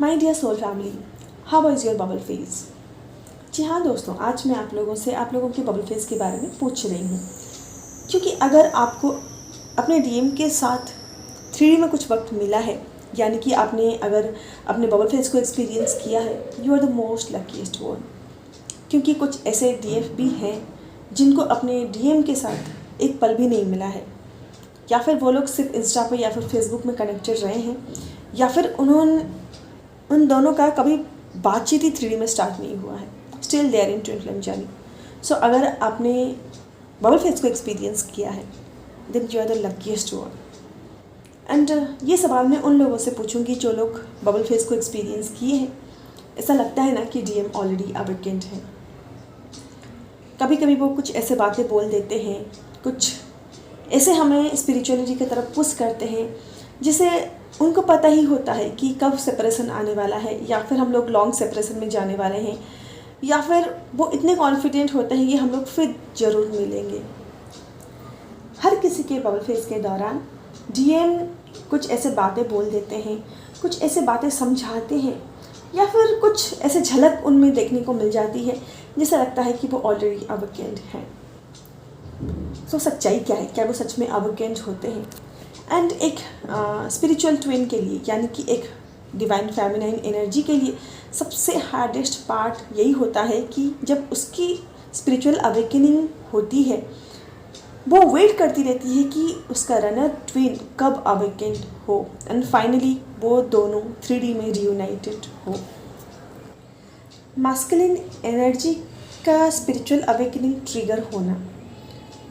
My dear soul family, how is your bubble phase. जी हाँ दोस्तों, आज मैं आप लोगों के बबल फेज के बारे में पूछ रही हूँ, क्योंकि अगर आपको अपने डीएम के साथ 3D में कुछ वक्त मिला है, यानी कि आपने अगर अपने बबल फेज को एक्सपीरियंस किया है, you are the most luckiest one. क्योंकि कुछ ऐसे डीएफ भी हैं जिनको अपने डीएम के साथ एक पल भी नहीं मिला है, या फिर वो लोग सिर्फ इंस्टा पर या फिर फेसबुक में कनेक्टेड रहे हैं, या फिर उन दोनों का कभी बातचीत ही 3D में स्टार्ट नहीं हुआ है। Still they are in twin flame journey. So अगर आपने बबल फेज को एक्सपीरियंस किया है, then you are the luckiest one. And ये सवाल मैं उन लोगों से पूछूंगी जो लोग बबल फेज को एक्सपीरियंस किए हैं। ऐसा लगता है ना कि डीएम ऑलरेडी अवेकेंड है। कभी कभी वो कुछ ऐसे बातें बोल देते हैं, कुछ ऐसे हमें स्पिरिचुअलिटी की तरफ पुश करते हैं जिसे उनको पता ही होता है कि कब सेपरेशन आने वाला है, या फिर हम लोग लॉन्ग सेपरेशन में जाने वाले हैं, या फिर वो इतने कॉन्फिडेंट होते हैं कि हम लोग फिर ज़रूर मिलेंगे। हर किसी के बबल फेज के दौरान डीएम कुछ ऐसे बातें बोल देते हैं, कुछ ऐसे बातें समझाते हैं, या फिर कुछ ऐसे झलक उनमें देखने को मिल जाती है जिसे लगता है कि वो ऑलरेडी अवेकेंड हैं। सो सच्चाई क्या है? क्या वो सच में अवेकेंड होते हैं? एंड एक स्पिरिचुअल ट्विन के लिए, यानी कि एक डिवाइन फेमिनाइन एनर्जी के लिए सबसे हार्डेस्ट पार्ट यही होता है कि जब उसकी स्पिरिचुअल अवेकनिंग होती है, वो वेट करती रहती है कि उसका रनर ट्विन कब अवेकेंड हो, एंड फाइनली वो दोनों 3D में रियूनाइटेड हो। मास्कुलिन एनर्जी का स्पिरिचुअल अवेकनिंग ट्रिगर होना,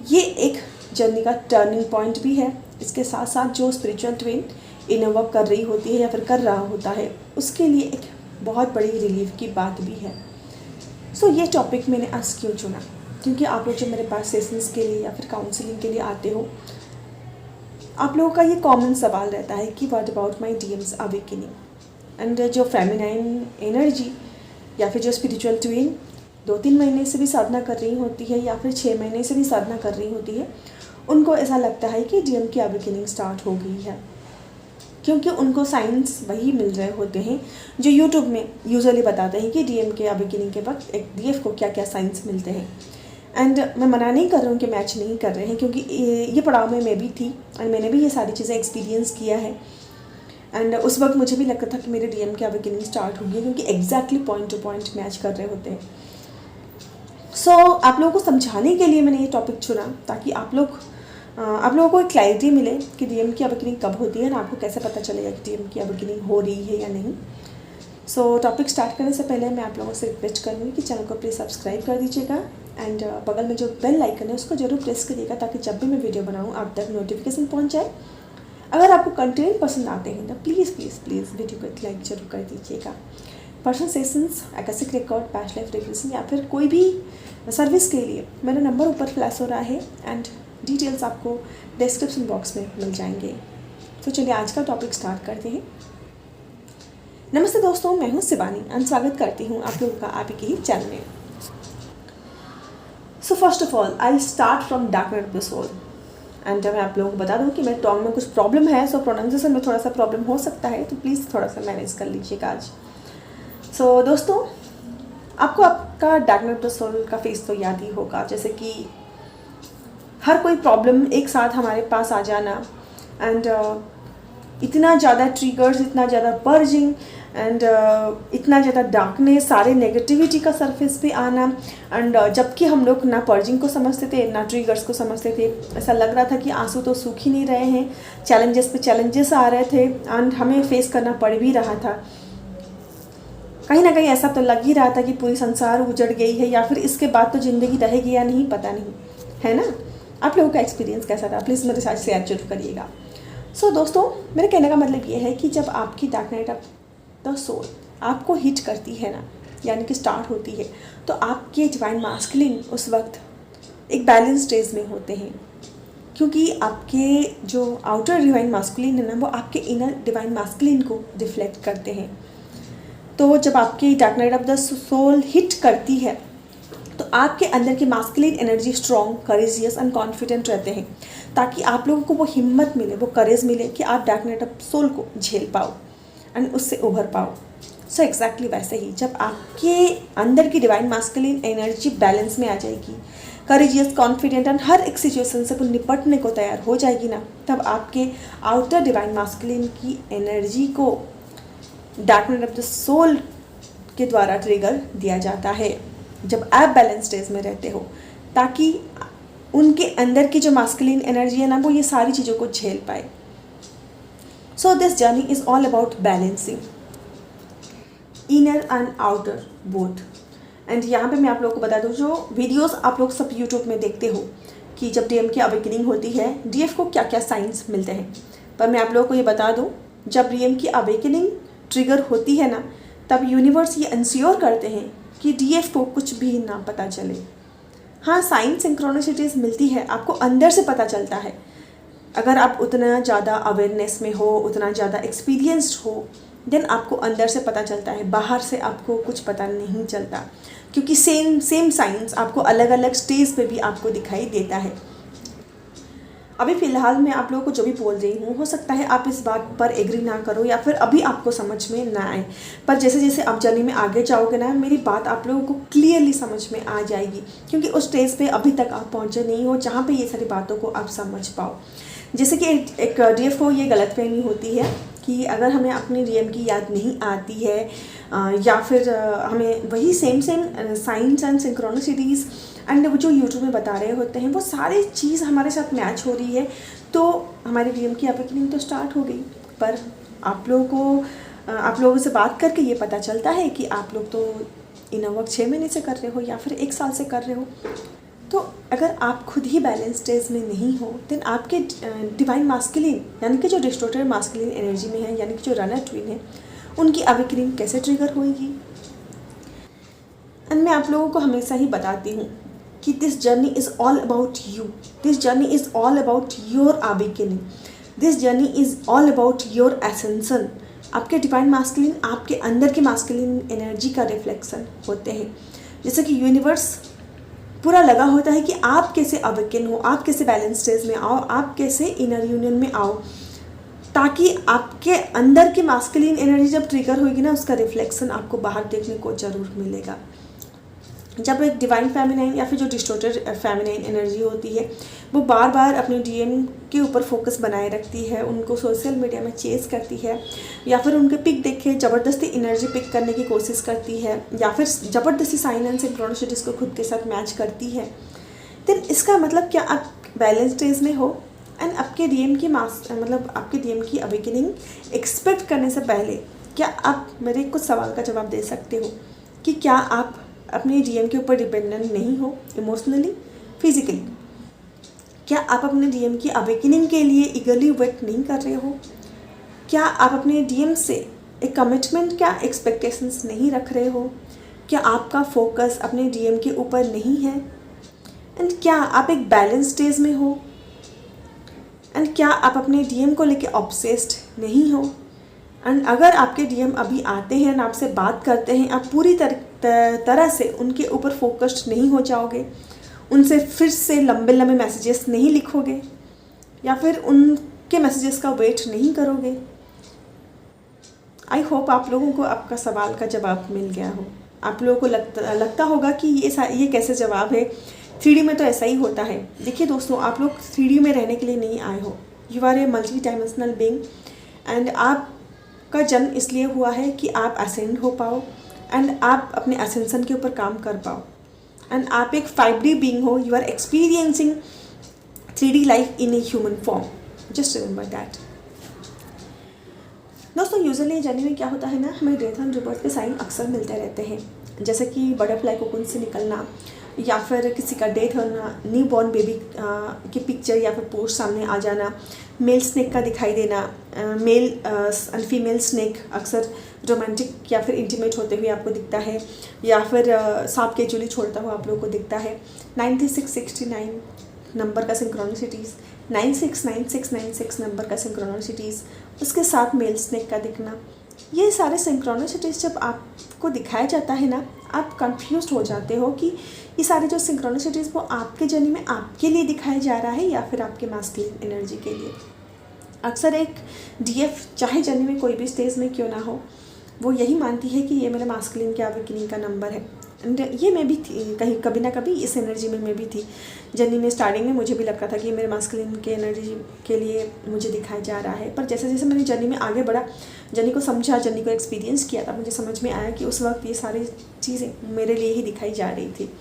ये एक जर्नी का टर्निंग पॉइंट भी है। इसके साथ साथ जो स्पिरिचुअल ट्विन इनर वर्क कर रही होती है या फिर कर रहा होता है, उसके लिए एक बहुत बड़ी रिलीफ की बात भी है। सो ये टॉपिक मैंने आज क्यों चुना? क्योंकि आप लोग जो मेरे पास सेशंस के लिए या फिर काउंसलिंग के लिए आते हो, आप लोगों का ये कॉमन सवाल रहता है कि what about my DMs awakening. And जो फेमिनाइन एनर्जी या फिर जो स्पिरिचुअल ट्विन 2-3 महीने से भी साधना कर रही होती है, या फिर 6 महीने से भी साधना कर रही होती है, उनको ऐसा लगता है कि डीएम की अवेकनिंग स्टार्ट हो गई है, क्योंकि उनको साइंस वही मिल रहे होते हैं जो यूट्यूब में यूजुअली बताते हैं कि डीएम के अवेकनिंग के वक्त एक डीएफ को क्या क्या साइंस मिलते हैं। एंड मैं मना नहीं कर रहा हूँ कि मैच नहीं कर रहे हैं, क्योंकि ये पड़ाव में मैं भी थी और मैंने भी ये सारी चीज़ें एक्सपीरियंस किया है। एंड उस वक्त मुझे भी लगता था कि मेरे डीएम की अवेकनिंग स्टार्ट होगी, क्योंकि exactly point two point match कर रहे होते हैं। सो आप लोगों को समझाने के लिए मैंने ये टॉपिक चुना, ताकि आप लोगों को एक क्लैरिटी मिले कि डीएम की अवेकनिंग कब होती है, ना आपको कैसे पता चलेगा कि डीएम की अवेकनिंग हो रही है या नहीं। सो टॉपिक स्टार्ट करने से पहले मैं आप लोगों से रिक्वेस्ट करूँगी कि चैनल को प्लीज़ सब्सक्राइब कर दीजिएगा, एंड बगल में जो बेल आइकन है उसको जरूर प्रेस करिएगा, ताकि जब भी मैं वीडियो बनाऊँ आप तक नोटिफिकेशन पहुँच जाए। अगर आपको कंटेंट पसंद आते हैं तो प्लीज़ प्लीज़ प्लीज़ वीडियो को एक लाइक जरूर कर दीजिएगा। Personal sessions, Akashic record, past life regression, या फिर कोई भी सर्विस के लिए मेरा नंबर ऊपर फ्लैश हो रहा है, एंड डिटेल्स आपको डिस्क्रिप्शन बॉक्स में मिल जाएंगे। तो चलिए आज का टॉपिक स्टार्ट करते हैं। नमस्ते दोस्तों, मैं हूँ शिवानी और स्वागत करती हूँ आप लोगों का आपके ही चैनल में। So first of all I start from dark night of the soul. And मैं आप लोगों को बता दूँ कि मेरे टॉन्ग में कुछ प्रॉब्लम है, सो प्रोनाउंसिएशन में थोड़ा सा प्रॉब्लम हो सकता है, तो प्लीज़ थोड़ा सा मैनेज कर लीजिएगा आज। सो दोस्तों, आपको आपका dark night of the soul का फेस तो याद ही होगा, जैसे कि हर कोई प्रॉब्लम एक साथ हमारे पास आ जाना, एंड इतना ज़्यादा ट्रिगर्स, इतना ज़्यादा पर्जिंग, एंड इतना ज़्यादा डार्कनेस, सारे नेगेटिविटी का सरफेस पे आना। एंड जबकि हम लोग ना पर्जिंग को समझते थे ना ट्रिगर्स को समझते थे, ऐसा लग रहा था कि आंसू तो सूख ही नहीं रहे हैं, चैलेंजेस पे चैलेंजेस आ रहे थे एंड हमें फेस करना पड़ भी रहा था। कहीं ना कहीं ऐसा तो लग ही रहा था कि पूरी संसार उजड़ गई है, या फिर इसके बाद तो ज़िंदगी रहेगी या नहीं, पता नहीं, है ना। आप लोगों का एक्सपीरियंस कैसा था प्लीज़ मेरे साथ शेयर जरूर करिएगा। सो दोस्तों, मेरे कहने का मतलब ये है कि जब आपकी dark night of the soul आपको हिट करती है ना, यानी कि स्टार्ट होती है, तो आपके डिवाइन मास्कुलिन उस वक्त एक बैलेंस स्टेज में होते हैं, क्योंकि आपके जो आउटर डिवाइन मास्कुलिन है ना, वो आपके इनर डिवाइन मास्कुलिन को रिफ्लेक्ट करते हैं। तो जब आपकी dark night of the soul hit करती है, तो आपके अंदर की masculine energy strong, courageous and confident रहते हैं, ताकि आप लोगों को वो हिम्मत मिले, वो करेज मिले कि आप डार्क नाइट ऑफ सोल को झेल पाओ। एंड उससे उभर पाओ। सो एग्जैक्टली वैसे ही जब आपके अंदर की डिवाइन मास्कुलिन एनर्जी बैलेंस में आ जाएगी, करेजियस, कॉन्फिडेंट एंड हर एक सिचुएशन से वो निपटने को तैयार हो जाएगी ना, तब आपके आउटर डिवाइन मास्कुलिन की एनर्जी को dark night of the soul के द्वारा ट्रिगर दिया जाता है जब आप बैलेंस स्टेज में रहते हो, ताकि उनके अंदर की जो मास्कुलिन एनर्जी है ना, वो ये सारी चीज़ों को झेल पाए। So this journey is all about balancing inner and outer both. And यहाँ पे मैं आप लोगों को बता दूँ, जो वीडियोस आप लोग सब यूट्यूब में देखते हो कि जब डीएम की अवेकनिंग होती है, डीएफ को क्या क्या साइंस मिलते हैं, पर मैं आप लोगों को ये बता दूँ, जब डीएम की अवेकनिंग ट्रिगर होती है ना, तब यूनिवर्स ये इंश्योर करते हैं कि डीएफ को कुछ भी ना पता चले। हाँ, साइन सिंक्रोनिसिटीज़ मिलती है, आपको अंदर से पता चलता है। अगर आप उतना ज़्यादा अवेयरनेस में हो, उतना ज़्यादा एक्सपीरियंस्ड हो, देन आपको अंदर से पता चलता है, बाहर से आपको कुछ पता नहीं चलता, क्योंकि सेम साइंस आपको अलग अलग स्टेज पे भी आपको दिखाई देता है। अभी फ़िलहाल मैं आप लोगों को जो भी बोल रही हूँ, हो सकता है आप इस बात पर एग्री ना करो या फिर अभी आपको समझ में ना आए, पर जैसे जैसे आप जर्नी में आगे जाओगे ना, मेरी बात आप लोगों को क्लियरली समझ में आ जाएगी, क्योंकि उस स्टेज पे अभी तक आप पहुँचे नहीं हो जहाँ पे ये सारी बातों को आप समझ पाओ। जैसे कि एक डीएफ को ये गलतफहमी होती है कि अगर हमें अपनी डीएम की याद नहीं आती है या फिर हमें वही same science and synchronicities and वो जो यूट्यूब में बता रहे होते हैं, वो सारी चीज़ हमारे साथ मैच हो रही है, तो हमारी डीएम की अवेकनिंग तो स्टार्ट हो गई। पर आप लोगों से बात करके ये पता चलता है कि आप लोग तो इन वर्क 6 महीने से कर रहे हो या फिर 1 साल से कर रहे हो। तो अगर आप खुद ही बैलेंस स्टेज में नहीं हो, देन आपके डिवाइन मास्कुलिन यानी कि जो डिस्टोर्टेड मास्कुलिन एनर्जी में है, यानी कि जो रनर ट्विन है, उनकी अवेकनिंग कैसे ट्रिगर होगी। एंड मैं आप लोगों को हमेशा ही बताती हूँ कि this journey is all about you, this journey is all about your awakening, this journey is all about your ascension. आपके डिवाइन मास्कुलिन आपके अंदर की मास्कुलिन एनर्जी का रिफ्लेक्शन होते हैं। जैसे कि यूनिवर्स पूरा लगा होता है कि आप कैसे अवेकन हो, आप कैसे बैलेंस स्टेज में आओ, आप कैसे इनर यूनियन में आओ, ताकि आपके अंदर की मास्कुलिन एनर्जी जब ट्रिगर होगी ना, उसका रिफ्लेक्शन आपको बाहर देखने को ज़रूर मिलेगा। जब एक डिवाइन फेमिनाइन या फिर जो डिस्टोर्टेड फेमिनाइन एनर्जी होती है, वो बार बार अपने डीएम के ऊपर फोकस बनाए रखती है, उनको सोशल मीडिया में चेस करती है, या फिर उनके पिक देख के ज़बरदस्ती एनर्जी पिक करने की कोशिश करती है, या फिर ज़बरदस्ती साइन एंड सिंक्रोनिसिटीज़ को खुद के साथ मैच करती है। देन इसका मतलब क्या, आप बैलेंस स्टेज में हो एंड आपके डीएम की आपके डीएम की अवेकनिंग एक्सपेक्ट करने से पहले क्या आप मेरे कुछ सवाल का जवाब दे सकते हो कि क्या आप अपने डीएम के ऊपर डिपेंडेंट नहीं हो इमोशनली, फिजिकली? क्या आप अपने डीएम की अवेकनिंग के लिए ईगरली वेट नहीं कर रहे हो? क्या आप अपने डीएम से एक कमिटमेंट क्या एक्सपेक्टेशंस नहीं रख रहे हो? क्या आपका फोकस अपने डीएम के ऊपर नहीं है? एंड क्या आप एक बैलेंस स्टेज में हो? एंड क्या आप अपने डीएम को लेके ऑब्सेस्ड नहीं हो? एंड अगर आपके डीएम अभी आते हैं ना, आपसे बात करते हैं, आप पूरी तरह से उनके ऊपर फोकस्ड नहीं हो जाओगे, उनसे फिर से लंबे लंबे मैसेजेस नहीं लिखोगे या फिर उनके मैसेजेस का वेट नहीं करोगे। आई होप आप लोगों को आपका सवाल का जवाब मिल गया हो। आप लोगों को लगता होगा कि ये कैसे जवाब है, 3D में तो ऐसा ही होता है। देखिए दोस्तों, आप लोग 3D में रहने के लिए नहीं आए हो, you are a multi dimensional being and आपका जन्म इसलिए हुआ है कि आप असेंड हो पाओ एंड आप अपने असेंशन के ऊपर काम कर पाओ। एंड आप एक 5D बीइंग हो, you are experiencing 3D life in a human form, just remember that. दोस्तों, यूजुअली जर्नी में क्या होता है ना, हमें डेथ एंड रिबर्थ के साइन अक्सर मिलते रहते हैं, जैसे कि बटरफ्लाई कोकून से निकलना, या फिर किसी का डेथ होना, न्यू बॉर्न बेबी की पिक्चर या फिर पोस्ट सामने आ जाना, मेल स्नेक का दिखाई देना, मेल एंड फीमेल स्नेक अक्सर रोमांटिक या फिर इंटीमेट होते हुए आपको दिखता है, या फिर सांप के चूली छोड़ता हुआ आप लोगों को दिखता है। 9669 नंबर का सिंक्रोनिसिटीज़, 969696 नंबर का सिंक्रोनिसिटीज़, उसके साथ मेल स्नेक का दिखना, ये सारे सिंक्रोनिसिटीज़ जब आपको दिखाया जाता है ना, आप कंफ्यूज हो जाते हो कि ये सारे जो सिंक्रोनिसिटीज़ वो आपके जर्नी में आपके लिए दिखाया जा रहा है या फिर आपके मास्कुलिन एनर्जी के लिए। अक्सर एक डीएफ चाहे जर्नी में कोई भी स्टेज में क्यों ना हो, वो यही मानती है कि ये मेरे मास्कुलिन के अवेकनिंग का नंबर है। एंड ये मैं भी थी, कहीं कभी ना कभी इस एनर्जी में मैं भी थी। जर्नी में स्टार्टिंग में मुझे भी लगता था कि मेरे मास्कुलिन के एनर्जी के लिए मुझे दिखाया जा रहा है, पर जैसे जैसे मैंने जर्नी में आगे बढ़ा, जर्नी को समझा, जर्नी को एक्सपीरियंस किया, तब मुझे समझ में आया कि उस वक्त ये सारी चीज़ें मेरे लिए ही दिखाई जा रही थी।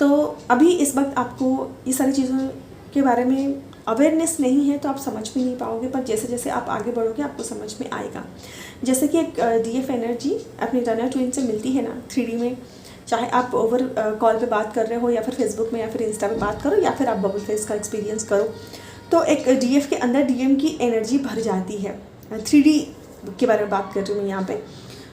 तो अभी इस वक्त आपको ये सारी चीज़ों के बारे में अवेयरनेस नहीं है तो आप समझ भी नहीं पाओगे, पर जैसे जैसे आप आगे बढ़ोगे आपको समझ में आएगा। जैसे कि एक डीएफ एनर्जी अपने टनल ट्विन से मिलती है ना 3D में, चाहे आप ओवर कॉल पे बात कर रहे हो या फिर फेसबुक में या फिर इंस्टा पे बात करो या फिर आप बबल फेस का एक्सपीरियंस करो, तो एक डीएफ के अंदर डीएम की एनर्जी भर जाती है। 3D के बारे में बात कर रही हूँ मैं यहाँ पे।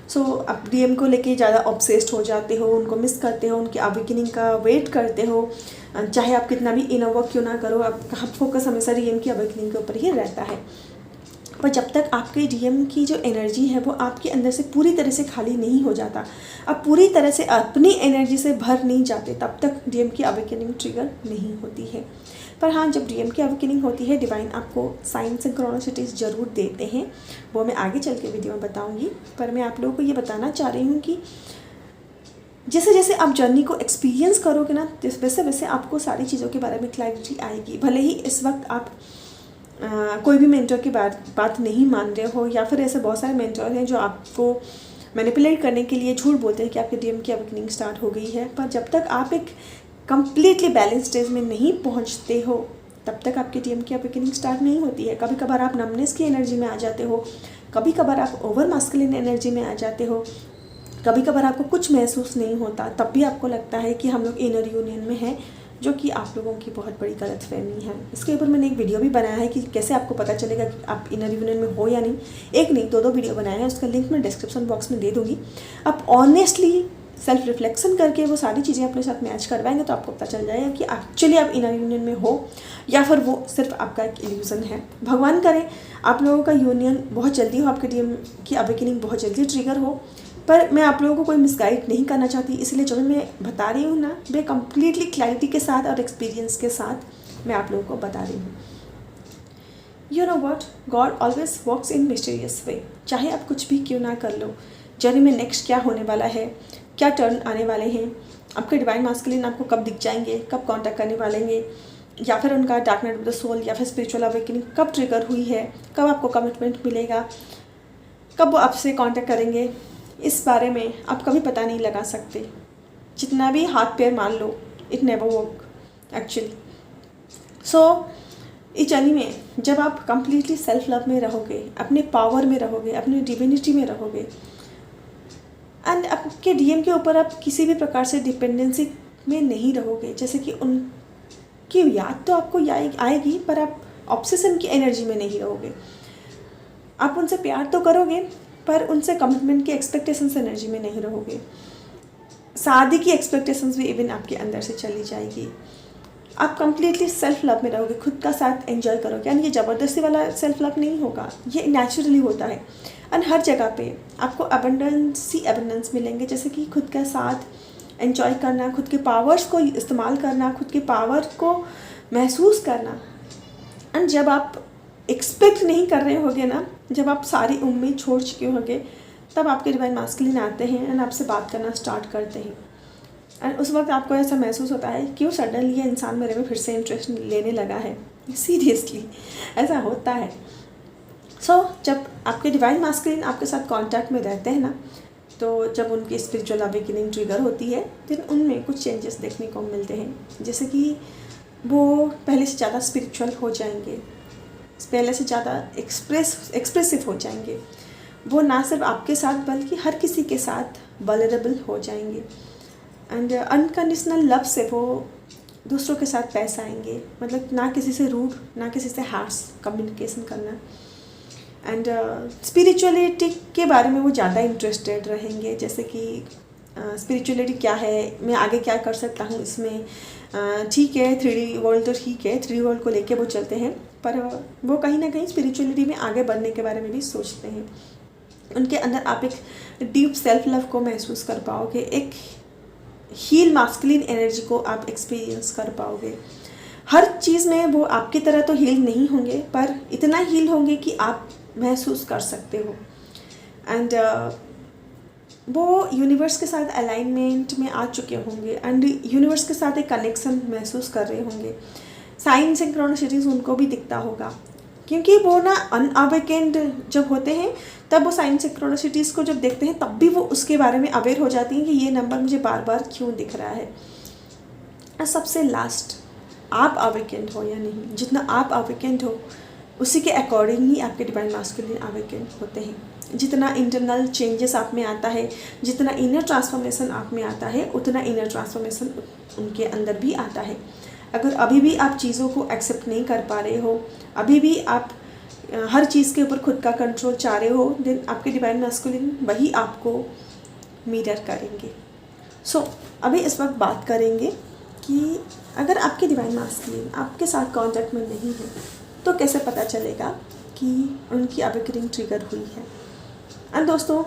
सो आप डीएम को लेके ज़्यादा ऑब्सेस्ड हो जाते हो, उनको मिस करते हो, उनकी अवेकनिंग का वेट करते हो, चाहे आप कितना भी इनर वर्क क्यों ना करो, आपका फोकस हमेशा डीएम की अवेकनिंग के ऊपर ही रहता है। पर जब तक आपके डीएम की जो एनर्जी है वो आपके अंदर से पूरी तरह से खाली नहीं हो जाता, आप पूरी तरह से अपनी एनर्जी से भर नहीं जाते, तब तक डीएम की अवेकनिंग ट्रिगर नहीं होती है। पर हाँ, जब डीएम की अवेकनिंग होती है, डिवाइन आपको साइंस एंड क्रोनोसिटीज़ ज़रूर देते हैं, वो मैं आगे चल के वीडियो में बताऊँगी। पर मैं आप लोगों को ये बताना चाह रही हूँ कि जैसे जैसे आप जर्नी को एक्सपीरियंस करोगे ना, वैसे वैसे आपको सारी चीज़ों के बारे में क्लैरिटी आएगी। भले ही इस वक्त आप कोई भी मेंटर की बात नहीं मान रहे हो, या फिर ऐसे बहुत सारे मेंटर हैं जो आपको मैनिपुलेट करने के लिए झूठ बोलते हैं कि आपके डीएम की अवेकनिंग स्टार्ट हो गई है, पर जब तक आप एक कंप्लीटली बैलेंस स्टेज में नहीं पहुंचते हो तब तक आपके डीएम की अवेकनिंग स्टार्ट नहीं होती है। कभी कभार आप नमनेस की एनर्जी में आ जाते हो, कभी कभार आप ओवर मास्कुलिन एनर्जी में आ जाते हो, कभी कभार आपको कुछ महसूस नहीं होता, तब भी आपको लगता है कि हम लोग इनर यूनियन में हैं, जो कि आप लोगों की बहुत बड़ी गलतफहमी है। इसके ऊपर मैंने एक वीडियो भी बनाया है कि कैसे आपको पता चलेगा कि आप इनर यूनियन में हो या नहीं। एक नहीं, दो वीडियो बनाए हैं, उसका लिंक मैं डिस्क्रिप्शन बॉक्स में दे दूँगी। आप ऑनेस्टली सेल्फ रिफ्लेक्शन करके वो सारी चीज़ें अपने साथ मैच करवाएंगे तो आपको पता चल जाएगा कि एक्चुअली आप इनर यूनियन में हो या फिर वो सिर्फ आपका एक इल्यूज़न है। भगवान करे आप लोगों का यूनियन बहुत जल्दी हो, आपके डीएम की अवेकनिंग बहुत जल्दी ट्रिगर हो, पर मैं आप लोगों को कोई मिसगाइड नहीं करना चाहती, इसलिए जो मैं बता रही हूँ ना, मैं कम्प्लीटली क्लैरिटी के साथ और एक्सपीरियंस के साथ मैं आप लोगों को बता रही हूँ। You know what, God always works in mysterious way. चाहे आप कुछ भी क्यों ना कर लो, जर्नी में नेक्स्ट क्या होने वाला है, क्या टर्न आने वाले हैं, आपके डिवाइन मास्कुलिन आपको कब दिख जाएंगे, कब कांटेक्ट करने वाले हैं, या फिर उनका dark night of the soul या फिर स्पिरिचुअल अवेकनिंग कब ट्रिगर हुई है, कब आपको कमिटमेंट मिलेगा, कब वो आपसे कांटेक्ट करेंगे, इस बारे में आप कभी पता नहीं लगा सकते। जितना भी हाथ पैर मान लो, इट नेवर वर्क एक्चुअली। सो इस जर्नी में जब आप कंप्लीटली सेल्फ लव में रहोगे, अपने पावर में रहोगे, अपनी डिविनिटी में रहोगे, एंड आपके डीएम के ऊपर आप किसी भी प्रकार से डिपेंडेंसी में नहीं रहोगे, जैसे कि उनकी याद तो आपको आएगी पर आप ऑब्सेशन की एनर्जी में नहीं रहोगे। आप उनसे प्यार तो करोगे पर उनसे कमिटमेंट की एक्सपेक्टेशंस एनर्जी में नहीं रहोगे। शादी की एक्सपेक्टेशंस भी इवन आपके अंदर से चली जाएगी। आप कंप्लीटली सेल्फ लव में रहोगे, खुद का साथ एंजॉय करोगे। यानी ये ज़बरदस्ती वाला सेल्फ लव नहीं होगा, ये नेचुरली होता है। एंड हर जगह पे आपको अबंडेंस मिलेंगे, जैसे कि खुद का साथ एंजॉय करना, खुद के पावर्स को इस्तेमाल करना, खुद के पावर को महसूस करना। एंड जब आप एक्सपेक्ट नहीं कर रहे होगे ना, जब आप सारी उम्मीद छोड़ चुके होगे, तब आपके डिवाइन मास्कुलिन आते हैं एंड आपसे बात करना स्टार्ट करते हैं। एंड उस वक्त आपको ऐसा महसूस होता है क्यों सडनली ये इंसान मेरे में फिर से इंटरेस्ट लेने लगा है। सीरियसली ऐसा होता है। सो जब आपके डिवाइन मास्कुलिन आपके साथ कांटेक्ट में रहते हैं ना, तो जब उनकी स्पिरिचुअल अवेकनिंग ट्रिगर होती है, फिर उनमें कुछ चेंजेस देखने को मिलते हैं। जैसे कि वो पहले से ज़्यादा स्पिरिचुअल हो जाएंगे, पहले से ज़्यादा एक्सप्रेसिव हो जाएंगे। वो ना सिर्फ आपके साथ बल्कि हर किसी के साथ वल्नरेबल हो जाएंगे। एंड अनकंडीशनल लव से वो दूसरों के साथ पेश आएंगे, मतलब ना किसी से रूड, ना किसी से हार्श कम्युनिकेशन करना। एंड स्पिरिचुअलिटी के बारे में वो ज़्यादा इंटरेस्टेड रहेंगे, जैसे कि स्पिरिचुअलिटी क्या है, मैं आगे क्या कर सकता हूँ इसमें। ठीक है 3D वर्ल्ड तो ठीक है, 3D वर्ल्ड को लेके वो चलते हैं, पर वो कहीं ना कहीं स्पिरिचुअलिटी में आगे बढ़ने के बारे में भी सोचते हैं। उनके अंदर आप एक डीप सेल्फ लव को महसूस कर पाओगे, एक हील मास्कुलिन एनर्जी को आप एक्सपीरियंस कर पाओगे। हर चीज़ में वो आपकी तरह तो हील नहीं होंगे, पर इतना हील होंगे कि आप महसूस कर सकते हो। एंड वो यूनिवर्स के साथ अलाइनमेंट में आ चुके होंगे एंड यूनिवर्स के साथ एक कनेक्शन महसूस कर रहे होंगे। साइन सिंक्रोनिसिटीज उनको भी दिखता होगा, क्योंकि वो ना अनअवेकेंड जब होते हैं तब वो साइन सिंक्रोनिसिटीज़ को जब देखते हैं तब भी वो उसके बारे में अवेयर हो जाती हैं कि ये नंबर मुझे बार बार क्यों दिख रहा है। और सबसे लास्ट, आप अवेकेंड हो या नहीं, जितना आप अवेकेंड हो उसी के अकॉर्डिंग ही आपके डिवाइन मास्कुलिन अवेकेंड होते हैं। जितना इंटरनल चेंजेस आप में आता है, जितना इनर ट्रांसफॉर्मेशन आप में आता है, उतना इनर ट्रांसफॉर्मेशन उनके अंदर भी आता है। अगर अभी भी आप चीज़ों को एक्सेप्ट नहीं कर पा रहे हो, अभी भी आप हर चीज़ के ऊपर खुद का कंट्रोल चाह रहे हो, देन आपके डिवाइन मास्कुलिन वही आपको मिरर करेंगे। सो अभी इस वक्त बात करेंगे कि अगर आपके डिवाइन मास्कुलिन आपके साथ कांटेक्ट में नहीं है तो कैसे पता चलेगा कि उनकी अवेकनिंग ट्रिगर हुई है। एंड दोस्तों,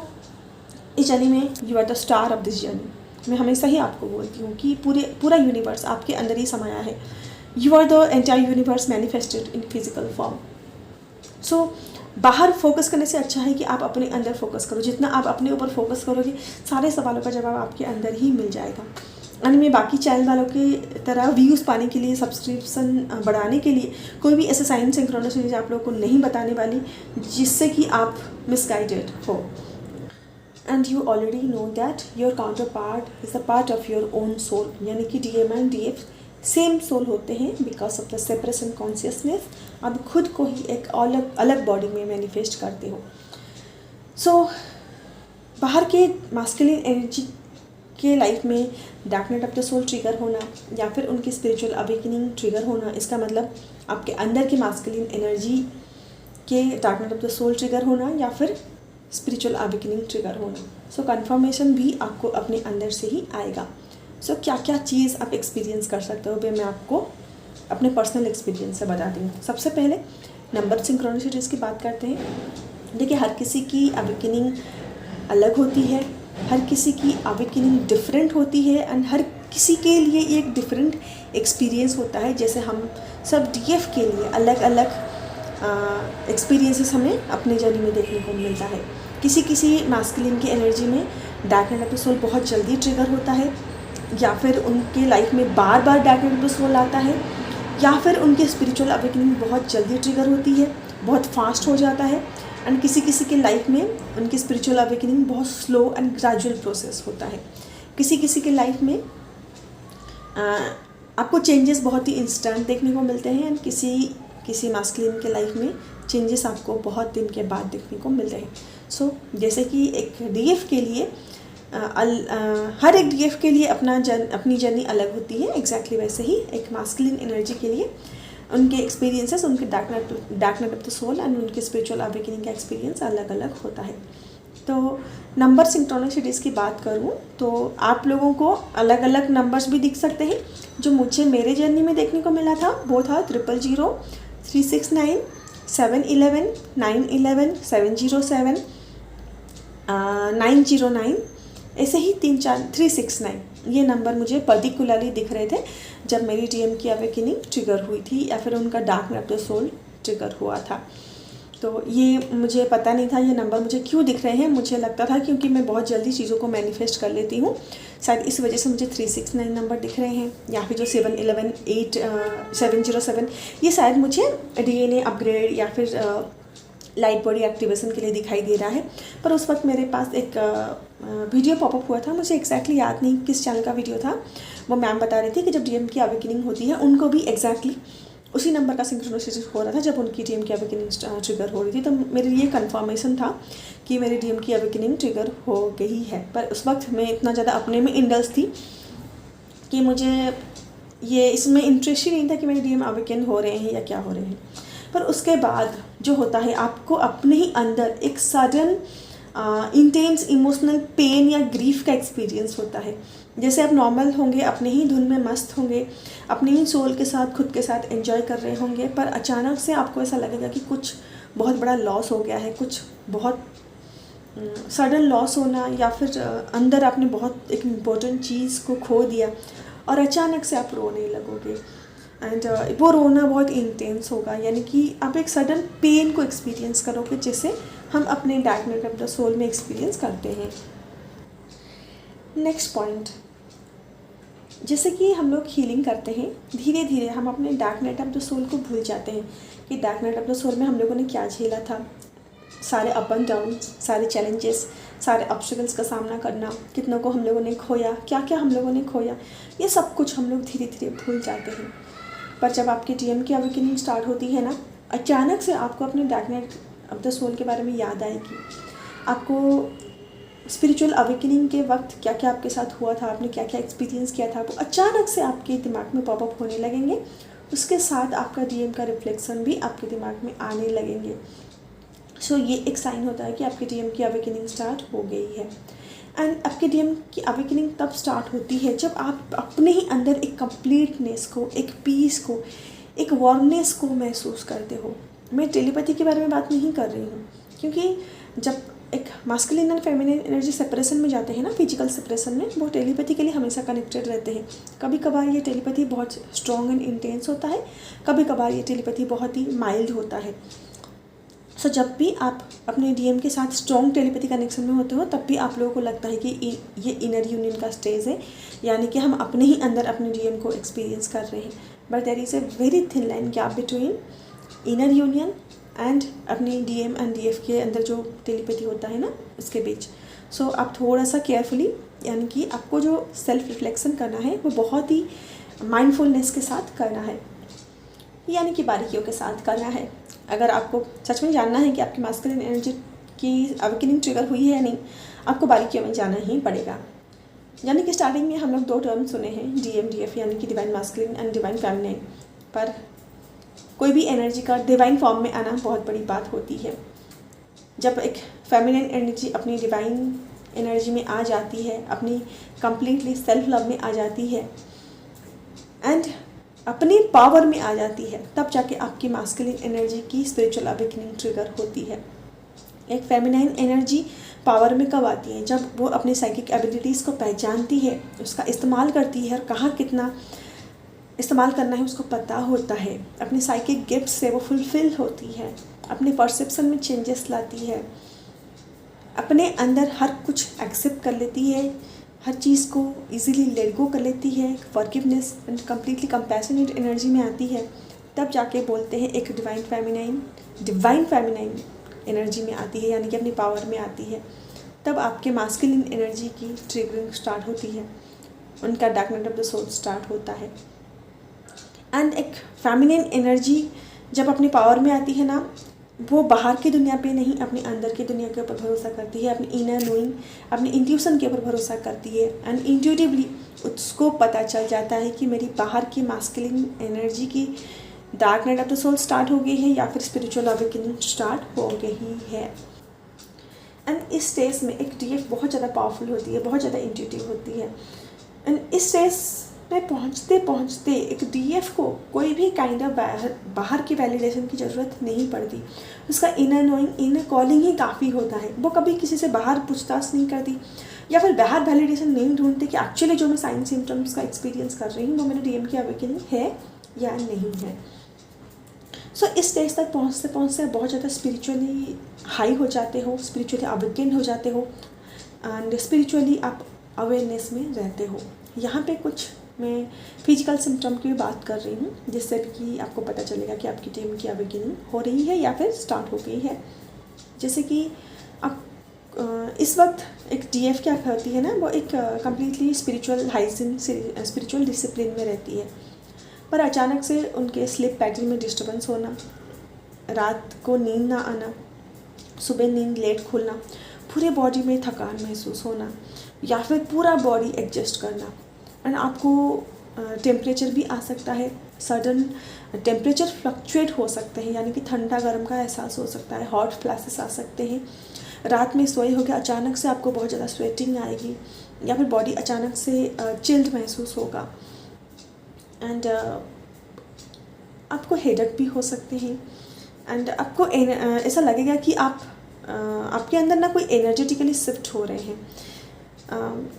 इस जर्नी में you are the star of this journey. मैं हमेशा ही आपको बोलती हूँ कि पूरा यूनिवर्स आपके अंदर ही समाया है। You are the entire universe manifested in physical form. So बाहर फोकस करने से अच्छा है कि आप अपने अंदर फोकस करो। जितना आप अपने ऊपर फोकस करोगे, सारे सवालों का जवाब आपके अंदर ही मिल जाएगा। एंड मैं बाकी चैनल वालों की तरह व्यूज़ पाने के लिए, सब्सक्रिप्शन बढ़ाने के लिए कोई भी ऐसे साइन सिंक्रोनिसिटीज आप लोगों को नहीं बताने वाली जिससे कि आप मिसगाइडेड हो। And you already know that your counterpart is a part of your own soul, यानी कि DM and DF same soul होते हैं। Because of the separation consciousness आप खुद को ही एक अलग बॉडी में मैनिफेस्ट करते हो। सो बाहर के मास्कुलिन एनर्जी के लाइफ में dark night of the soul trigger होना या फिर उनकी स्पिरिचुअल अवेकनिंग ट्रिगर होना, इसका मतलब आपके अंदर की मास्कुलिन एनर्जी के dark night of the soul trigger होना या फिर स्पिरिचुअल अवेकनिंग ट्रिगर होना। सो कन्फर्मेशन भी आपको अपने अंदर से ही आएगा। सो क्या क्या चीज़ आप एक्सपीरियंस कर सकते हो, मैं आपको अपने पर्सनल एक्सपीरियंस से बताती हूँ। सबसे पहले नंबर सिंक्रोनिसिटीज़ की बात करते हैं। देखिए, हर किसी की अवेकनिंग अलग होती है, हर किसी की अवेकनिंग डिफरेंट होती है एंड हर किसी के लिए एक डिफरेंट एक्सपीरियंस होता है। जैसे हम सब DF के लिए अलग अलग एक्सपीरियंसेस हमें अपने जर्नी में देखने को मिलता है। किसी मास्कुलिन की एनर्जी में dark night of the soul बहुत जल्दी ट्रिगर होता है, या फिर उनके लाइफ में बार बार dark night of the soul आता है, या फिर उनके स्पिरिचुअल अवेकनिंग बहुत जल्दी ट्रिगर होती है, बहुत फास्ट हो जाता है। एंड किसी के लाइफ में उनकी स्पिरिचुअल अवेकनिंग बहुत स्लो एंड ग्रेजुअल प्रोसेस होता है। किसी के लाइफ में आपको चेंजेस बहुत ही इंस्टेंट देखने को मिलते हैं एंड किसी मास्कुलिन के लाइफ में चेंजेस आपको बहुत दिन के बाद देखने को मिल रहे हैं। सो जैसे कि एक DF के लिए हर एक DF के लिए अपनी जर्नी अलग होती है, एग्जैक्टली वैसे ही एक मास्कुलिन एनर्जी के लिए उनके एक्सपीरियंसेस, उनके dark night of the soul and उनके स्पिरिचुअल अवेकनिंग का एक्सपीरियंस अलग अलग होता है। तो नंबर सिंक्रोनिसिटीज़ की बात करूँ तो आप लोगों को अलग अलग नंबर्स भी दिख सकते हैं। जो मुझे मेरे जर्नी में देखने को मिला था वो था 000, 369, 711, 911, 707, 909, ऐसे ही 369 ये नंबर मुझे पर्टिकुलरली दिख रहे थे जब मेरी DM की अवेकनिंग ट्रिगर हुई थी या फिर उनका dark night of the soul trigger हुआ था। तो ये मुझे पता नहीं था ये नंबर मुझे क्यों दिख रहे हैं। मुझे लगता था क्योंकि मैं बहुत जल्दी चीज़ों को मैनिफेस्ट कर लेती हूँ, शायद इस वजह से मुझे 369 नंबर दिख रहे हैं, या फिर जो 711, 707 ये शायद मुझे DNA अपग्रेड या फिर लाइट बॉडी एक्टिवेशन के लिए दिखाई दे रहा है। पर उस वक्त मेरे पास एक वीडियो पॉपअप हुआ था, मुझे एग्जैक्टली याद नहीं किस चैनल का वीडियो था। वो मैम बता रही थी कि जब DM की अवेकनिंग होती है उनको भी एग्जैक्टली उसी नंबर का सिंक्रोनिसिटी हो रहा था जब उनकी DM की अवेकनिंग ट्रिगर हो रही थी। तो मेरे लिए कंफर्मेशन था कि मेरी DM की अवेकनिंग ट्रिगर हो गई है। पर उस वक्त मैं इतना ज़्यादा अपने में इंडल्स थी कि मुझे ये इसमें इंटरेस्ट ही नहीं था कि मेरे DM अवेकन हो रहे हैं या क्या हो रहे हैं। पर उसके बाद जो होता है, आपको अपने ही अंदर एक सडन इंटेंस इमोशनल पेन या ग्रीफ का एक्सपीरियंस होता है। जैसे आप नॉर्मल होंगे, अपने ही धुन में मस्त होंगे, अपने ही सोल के साथ खुद के साथ एंजॉय कर रहे होंगे, पर अचानक से आपको ऐसा लगेगा कि कुछ बहुत बड़ा लॉस हो गया है, कुछ बहुत सडन लॉस होना, या फिर अंदर आपने बहुत एक इम्पोर्टेंट चीज़ को खो दिया और अचानक से आप रोने लगोगे। एंड वो रोना बहुत इंटेंस होगा, यानी कि आप एक सडन पेन को एक्सपीरियंस करोगे, जिसे हम अपने dark night of the soul में एक्सपीरियंस करते हैं। नेक्स्ट पॉइंट, जैसे कि हम लोग हीलिंग करते हैं, धीरे धीरे हम अपने dark night of the soul को भूल जाते हैं कि dark night of the soul में हम लोगों ने क्या झेला था, सारे अप एंड डाउन, सारे चैलेंजेस, सारे ऑब्स्टिकल्स का सामना करना, कितनों को हम लोगों ने खोया, क्या क्या हम लोगों ने खोया, ये सब कुछ हम लोग धीरे धीरे भूल जाते हैं। पर जब आपकी डीएम की अवेकनिंग स्टार्ट होती है ना, अचानक से आपको अपने dark night of the soul के बारे में याद आएगी। आपको स्पिरिचुअल अवेकनिंग के वक्त क्या क्या आपके साथ हुआ था, आपने क्या क्या एक्सपीरियंस किया था, वो अचानक से आपके दिमाग में पॉपअप होने लगेंगे। उसके साथ आपका डीएम का रिफ्लेक्शन भी आपके दिमाग में आने लगेंगे। सो ये एक साइन होता है कि आपके डीएम की अवेकनिंग स्टार्ट हो गई है। एंड आपके डीएम की अवेकनिंग तब स्टार्ट होती है जब आप अपने ही अंदर एक कंप्लीटनेस को, एक पीस को, एक वार्मनेस को महसूस करते हो। मैं टेलीपैथी के बारे में बात नहीं कर रही हूँ, क्योंकि जब एक masculine and feminine energy separation में जाते हैं ना, फिजिकल सेपरेशन में, वो टेलीपैथी के लिए हमेशा कनेक्टेड रहते हैं। कभी कभार ये टेलीपैथी बहुत स्ट्रॉन्ग एंड इंटेंस होता है, कभी कभार ये टेलीपैथी बहुत ही माइल्ड होता है। सो जब भी आप अपने डीएम के साथ स्ट्रॉन्ग टेलीपैथी कनेक्शन में होते हो, तब भी आप लोगों को लगता है कि ये इनर यूनियन का स्टेज है, यानी कि हम अपने ही अंदर अपने डीएम को एक्सपीरियंस कर रहे हैं। But there is a very thin line gap between inner union and अपने डीएम एंड डीएफ के अंदर जो टेलीपैथी होता है ना, उसके बीच। सो आप थोड़ा सा केयरफुली, यानी कि आपको जो सेल्फ रिफ्लेक्शन करना है वो बहुत ही माइंडफुलनेस के साथ करना है, यानी कि बारीकियों के साथ करना है। अगर आपको सच में जानना है कि आपकी मास्कुलिन एनर्जी की अवेकनिंग ट्रिगर हुई है या नहीं, आपको बारीकियों में जाना ही पड़ेगा। यानी कि स्टार्टिंग में हम लोग 2 टर्म सुने हैं, डीएम डीएफ, यानी कि divine masculine and divine feminine. पर कोई भी एनर्जी का डिवाइन फॉर्म में आना बहुत बड़ी बात होती है। जब एक फेमिनिन एनर्जी अपनी डिवाइन एनर्जी में आ जाती है, अपनी कंप्लीटली सेल्फ लव में आ जाती है एंड अपनी पावर में आ जाती है, तब जाके आपकी मास्कुलिन एनर्जी की स्पिरिचुअल अवेकनिंग ट्रिगर होती है। एक फेमिनाइन एनर्जी पावर में कब आती है? जब वो अपनी साइकिक एबिलिटीज़ को पहचानती है, उसका इस्तेमाल करती है और कहाँ कितना इस्तेमाल करना है उसको पता होता है। अपने साइकिक गिफ्ट से वो फुलफिल होती है, अपने परसेप्शन में चेंजेस लाती है, अपने अंदर हर कुछ एक्सेप्ट कर लेती है, हर चीज़ को इजीली लेट गो कर लेती है, forgiveness and completely compassionate energy में आती है। तब जाके बोलते हैं एक डिवाइन फेमिनाइन एनर्जी में आती है, यानी कि अपनी पावर में आती है। तब आपके मास्कुलिन एनर्जी की ट्रिगरिंग स्टार्ट होती है, उनका dark night of the soul start होता है। एंड एक फेमिनिन एनर्जी जब अपनी पावर में आती है ना, वो बाहर की दुनिया पे नहीं, अपने अंदर की दुनिया के ऊपर भरोसा करती है, अपनी इनर नोइंग, अपनी इंट्यूशन के ऊपर भरोसा करती है। एंड इंट्यूटिवली उसको पता चल जाता है कि मेरी बाहर की मास्कुलिन एनर्जी की dark night of the soul start हो गई है या फिर स्पिरिचुअल अवेकनिंग स्टार्ट हो गई है। एंड इस स्टेज में एक डीएफ बहुत ज़्यादा पावरफुल होती है, बहुत ज़्यादा इंट्यूटिव होती है। एंड इस स्टेज में पहुँचते पहुँचते एक डीएफ को कोई भी काइंड ऑफ बाहर की वैलिडेशन की ज़रूरत नहीं पड़ती। उसका इनर नोइंग, इनर कॉलिंग ही काफ़ी होता है। वो कभी किसी से बाहर पूछताछ नहीं करती या फिर बाहर वैलिडेशन नहीं ढूंढती कि एक्चुअली जो मैं साइन सिम्टम्स का एक्सपीरियंस कर रही हूँ वो मेरे डीएम की अवेकनिंग है या नहीं है। सो इस स्टेज तक पहुँचते पहुँचते बहुत ज़्यादा स्पिरिचुअली हाई हो जाते हो, स्पिरिचुअली अवेकन हो जाते हो एंड स्पिरिचुअली आप अवेयरनेस में रहते हो। यहाँ पे कुछ मैं फिजिकल सिम्टम की बात कर रही हूँ, जिससे कि आपको पता चलेगा कि आपकी डीएम की अवेकनिंग हो रही है या फिर स्टार्ट हो गई है। जैसे कि आप इस वक्त एक डीएफ क्या करती है ना, वो एक completely spiritual hygiene, spiritual discipline में रहती है, पर अचानक से उनके स्लीप पैटर्न में डिस्टर्बेंस होना, रात को नींद ना आना, सुबह नींद लेट खुलना, पूरे बॉडी में थकान महसूस होना या फिर पूरा बॉडी एडजस्ट करना। एंड आपको टेम्परेचर भी आ सकता है, सडन टेम्परेचर फ्लक्चुएट हो सकते हैं, यानी कि ठंडा गर्म का एहसास हो सकता है, हॉट फ्लैशेस आ सकते हैं। रात में सोए हो गया, अचानक से आपको बहुत ज़्यादा स्वेटिंग आएगी या फिर बॉडी अचानक से चिल्ड महसूस होगा। एंड आपको हेडेक भी हो सकते हैं एंड आपको ऐसा लगेगा कि आपके अंदर ना कोई एनर्जेटिकली शिफ्ट हो रहे हैं।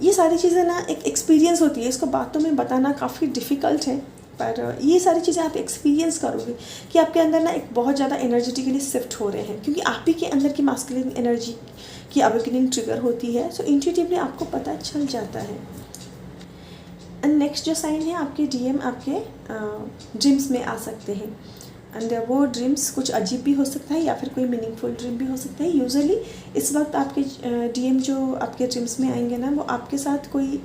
ये सारी चीज़ें ना एक एक्सपीरियंस होती है, इसको बातों में बताना काफ़ी डिफ़िकल्ट है, पर ये सारी चीज़ें आप एक्सपीरियंस करोगे कि आपके अंदर ना एक बहुत ज़्यादा एनर्जेटिकली शिफ्ट हो रहे हैं, क्योंकि आप ही के अंदर की मास्कुलिन एनर्जी की अवेकनिंग ट्रिगर होती है। सो इंट्यूटिवली आपको पता चल जाता है। एंड नेक्स्ट जो साइन है, आपके डीएम आपके ड्रीम्स में आ सकते हैं। एंड वो ड्रीम्स कुछ अजीब भी हो सकता है या फिर कोई मीनिंगफुल ड्रीम भी हो सकता है। यूजुअली इस वक्त आपके डीएम जो आपके ड्रीम्स में आएंगे ना, वो आपके साथ कोई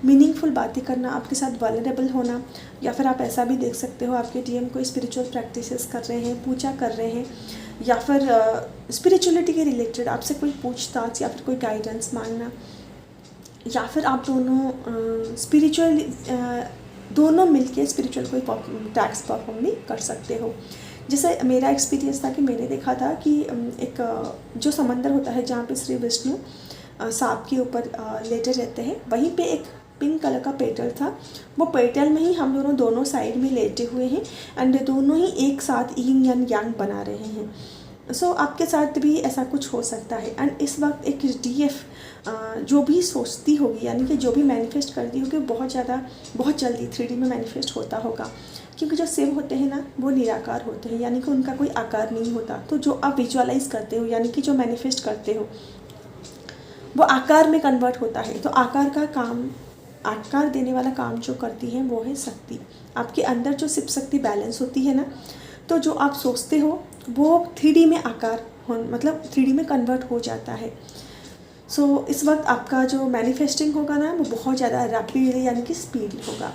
मीनिंगफुल बातें करना, आपके साथ वल्नरेबल होना, या फिर आप ऐसा भी देख सकते हो आपके डीएम कोई स्पिरिचुअल प्रैक्टिसेस कर रहे हैं, पूजा कर रहे हैं, या फिर स्पिरिचुअलिटी के रिलेटेड आपसे कोई पूछताछ या फिर कोई गाइडेंस मांगना, या फिर आप दोनों स्पिरिचुअल दोनों मिलके स्पिरिचुअल कोई टैक्स परफॉर्म भी कर सकते हो। जैसे मेरा एक्सपीरियंस था कि मैंने देखा था कि एक जो समंदर होता है जहाँ पे श्री विष्णु सांप के ऊपर लेटे रहते हैं, वहीं पे एक पिंक कलर का पेटल था। वो पेटल में ही हम दोनों साइड में लेटे हुए हैं एंड दोनों ही एक साथ यिन एंड यांग बना रहे हैं। सो आपके साथ भी ऐसा कुछ हो सकता है। एंड इस वक्त एक डीएफ जो भी सोचती होगी, यानी कि जो भी मैनिफेस्ट करती होगी, बहुत जल्दी 3D में मैनिफेस्ट होता होगा, क्योंकि जो शिव होते हैं ना, वो निराकार होते हैं, यानी कि उनका कोई आकार नहीं होता। तो जो आप विजुअलाइज करते हो, यानी कि जो मैनिफेस्ट करते हो, वो आकार में कन्वर्ट होता है। तो आकार देने वाला काम जो करती है वो है शक्ति। आपके अंदर जो शिव शक्ति बैलेंस होती है ना, तो जो आप सोचते हो वो 3D में मतलब 3D में कन्वर्ट हो जाता है। सो इस वक्त आपका जो मैनिफेस्टिंग होगा ना, वो बहुत ज़्यादा रैपिडली यानी कि स्पीड होगा।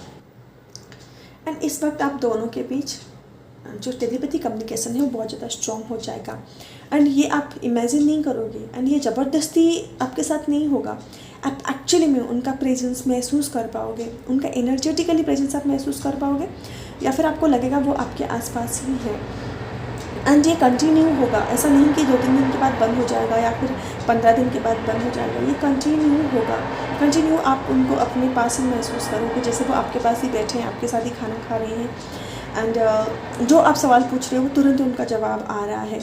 एंड इस वक्त आप दोनों के बीच जो टेलीपैथी कम्युनिकेशन है वो बहुत ज़्यादा स्ट्रॉन्ग हो जाएगा। एंड ये आप इमेजिन नहीं करोगे, एंड ये ज़बरदस्ती आपके साथ नहीं होगा। आप एक्चुअली में उनका प्रेजेंस महसूस कर पाओगे, उनका एनर्जेटिकली प्रेजेंस आप महसूस कर पाओगे, या फिर आपको लगेगा वो आपके आसपास ही है। एंड ये कंटिन्यू होगा, ऐसा नहीं कि 2-3 दिन के बाद बंद हो जाएगा या फिर 15 दिन के बाद बंद हो जाएगा। ये कंटिन्यू होगा, कंटिन्यू आप उनको अपने पास ही महसूस करोगे, जैसे वो आपके पास ही बैठे हैं, आपके साथ ही खाना खा रहे हैं। एंड जो आप सवाल पूछ रहे हो वो तुरंत उनका जवाब आ रहा है।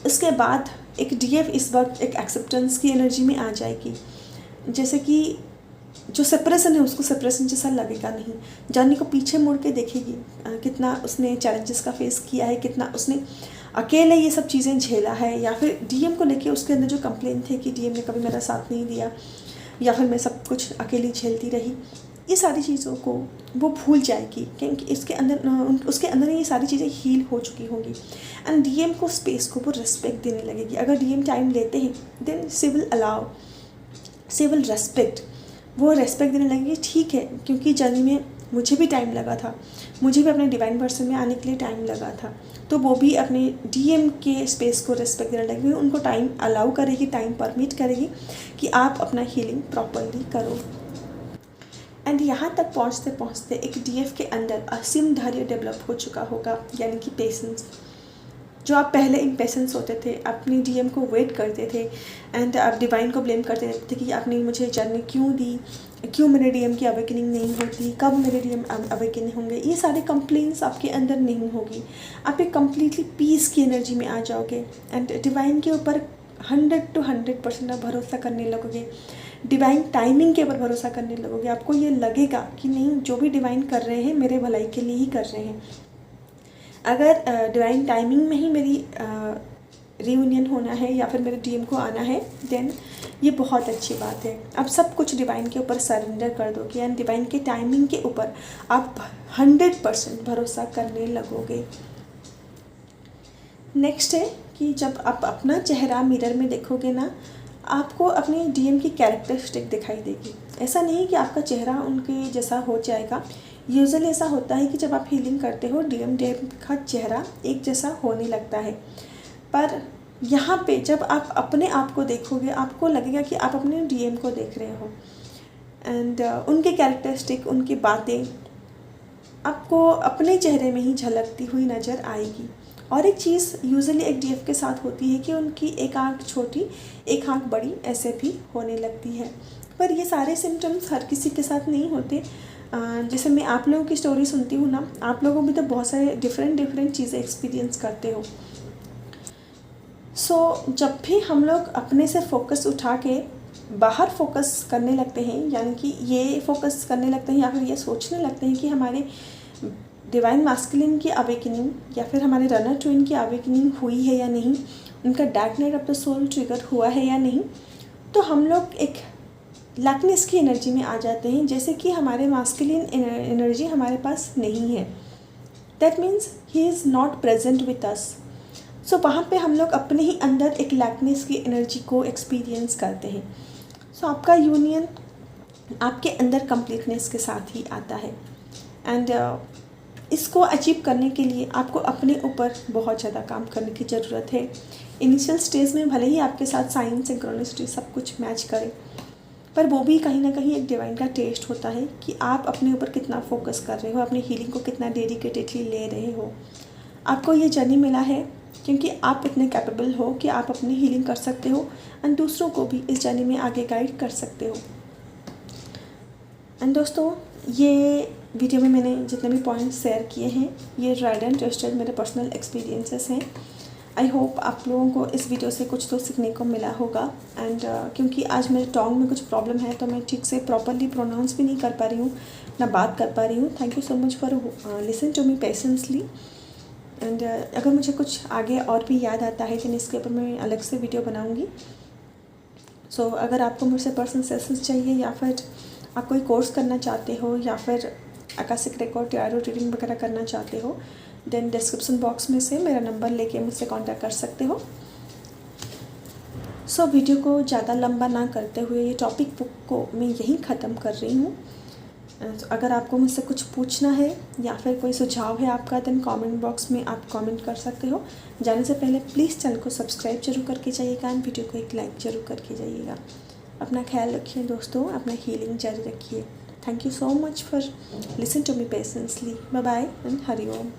इसके बाद एक डीएफ इस वक्त एक एक्सेप्टेंस की एनर्जी में आ जाएगी। जैसे कि जो सेपरेशन है उसको सेपरेशन जैसा लगेगा नहीं, जर्नी को पीछे मुड़ के देखेगी, कितना उसने चैलेंजेस का फेस किया है, कितना उसने अकेले ये सब चीज़ें झेला है, या फिर डीएम को लेके उसके अंदर जो कंप्लेन थे कि डीएम ने कभी मेरा साथ नहीं दिया, या फिर मैं सब कुछ अकेली झेलती रही, ये सारी चीज़ों को वो भूल जाएगी, क्योंकि उसके अंदर ये सारी चीज़ें हील हो चुकी होंगी। एंड डीएम को स्पेस को वो रिस्पेक्ट देने लगेगी। अगर डीएम टाइम लेते हैं देन सी विल रेस्पेक्ट, वो रेस्पेक्ट देने लगेगी। ठीक है, क्योंकि जर्नी में मुझे भी टाइम लगा था, मुझे भी अपने डिवाइन पर्सन में आने के लिए टाइम लगा था, तो वो भी अपने डीएम के स्पेस को रिस्पेक्ट देने लगेगी, उनको टाइम अलाउ करेगी, टाइम परमिट करेगी कि आप अपना हीलिंग प्रॉपरली करो। एंड यहाँ तक पहुँचते पहुँचते एक डीएफ के अंदर असीम धैर्य डेवलप हो चुका होगा, यानी कि पेशेंस। जो आप पहले इम्पेशेंस होते थे, अपनी डीएम को वेट करते थे एंड आप डिवाइन को ब्लेम करते थे कि आपने मुझे जर्नी क्यों दी, क्यों मेरे डीएम की अवेकनिंग नहीं होती, कब मेरे डीएम अवेकनिंग होंगे, ये सारे कंप्लेंट्स आपके अंदर नहीं होगी। आप एक कम्प्लीटली पीस की एनर्जी में आ जाओगे एंड डिवाइन के ऊपर 100 to 100% आप भरोसा करने लगोगे, डिवाइन टाइमिंग के ऊपर भरोसा करने लगोगे। आपको ये लगेगा कि नहीं, जो भी डिवाइन कर रहे हैं मेरे भलाई के लिए ही कर रहे हैं। अगर डिवाइन टाइमिंग में ही मेरी रियूनियन होना है या फिर मेरे डीएम को आना है, देन ये बहुत अच्छी बात है। आप सब कुछ डिवाइन के ऊपर सरेंडर कर दोगे एंड डिवाइन के टाइमिंग के ऊपर आप 100% भरोसा करने लगोगे। नेक्स्ट है कि जब आप अपना चेहरा मिरर में देखोगे ना, आपको अपने डीएम की कैरेक्टरिस्टिक दिखाई देगी। ऐसा नहीं कि आपका चेहरा उनके जैसा हो जाएगा। यूजुअली ऐसा होता है कि जब आप हीलिंग करते हो डीएम का चेहरा एक जैसा होने लगता है, पर यहाँ पे जब आप अपने आप को देखोगे आपको लगेगा कि आप अपने डीएम को देख रहे हो एंड उनके कैरेक्टरिस्टिक, उनकी बातें आपको अपने चेहरे में ही झलकती हुई नज़र आएगी। और एक चीज़ यूजुअली एक डीएफ के साथ होती है कि उनकी एक आँख छोटी एक आँख बड़ी ऐसे भी होने लगती है, पर ये सारे सिम्टम्स हर किसी के साथ नहीं होते। जैसे मैं आप लोगों की स्टोरी सुनती हूँ ना, आप लोगों भी तो बहुत सारे डिफरेंट चीज़ें एक्सपीरियंस करते हो। सो जब भी हम लोग अपने से फोकस उठा के बाहर फोकस करने लगते हैं, यानी कि ये फोकस करने लगते हैं या फिर ये सोचने लगते हैं कि हमारे डिवाइन मास्कुलिन की अवेकनिंग या फिर हमारे रनर ट्विन की अवेकनिंग हुई है या नहीं, उनका dark night of the soul trigger हुआ है या नहीं, तो हम लोग एक लैकनेस की एनर्जी में आ जाते हैं, जैसे कि हमारे मास्कुलिन एनर्जी हमारे पास नहीं है। That means he is not present with us. So वहाँ पे हम लोग अपने ही अंदर एक लैकनेस की एनर्जी को एक्सपीरियंस करते हैं। सो आपका यूनियन आपके अंदर कंप्लीटनेस के साथ ही आता है। एंड इसको अचीव करने के लिए आपको अपने ऊपर बहुत ज़्यादा काम करने की ज़रूरत है। इनिशियल स्टेज में भले ही आपके साथ साइन सिंक्रोनिसिटी सब कुछ मैच करे, पर वो भी कहीं ना कहीं एक डिवाइन का टेस्ट होता है कि आप अपने ऊपर कितना फोकस कर रहे हो, अपनी हीलिंग को कितना डेडिकेटेडली ले रहे हो। आपको ये जर्नी मिला है क्योंकि आप इतने कैपेबल हो कि आप अपनी हीलिंग कर सकते हो एंड दूसरों को भी इस जर्नी में आगे गाइड कर सकते हो। एंड दोस्तों, ये वीडियो में मैंने जितने भी पॉइंट्स शेयर किए हैं ये ट्राइड एंड टेस्टेड मेरे पर्सनल एक्सपीरियंसेस हैं। आई होप आप लोगों को इस वीडियो से कुछ तो सीखने को मिला होगा। एंड क्योंकि आज मेरे टोंग में कुछ प्रॉब्लम है तो मैं ठीक से प्रॉपरली प्रोनाउंस भी नहीं कर पा रही हूँ, ना बात कर पा रही हूँ। Thank you so much for listen to me patiently. And अगर मुझे कुछ आगे और भी याद आता है तो इसके ऊपर मैं अलग से वीडियो बनाऊँगी। सो अगर आपको मुझसे पर्सनल सेशंस चाहिए या फिर आप कोई कोर्स करना चाहते हो या फिर आकाशिक रिकॉर्ड टैरो रीडिंग वगैरह करना चाहते हो, देन डिस्क्रिप्शन बॉक्स में से मेरा नंबर लेके मुझसे कांटेक्ट कर सकते हो। सो वीडियो को ज़्यादा लंबा ना करते हुए ये टॉपिक बुक को मैं यहीं ख़त्म कर रही हूँ। अगर आपको मुझसे कुछ पूछना है या फिर कोई सुझाव है आपका, देन कमेंट बॉक्स में आप कमेंट कर सकते हो। जाने से पहले प्लीज़ चैनल को सब्सक्राइब जरूर करके जाइएगा एंड वीडियो को एक लाइक ज़रूर करके जाइएगा। अपना ख्याल रखिए दोस्तों, अपना हीलिंग जारी रखिए। Thank you so much for listening to me patiently. Bye bye and Hari Om.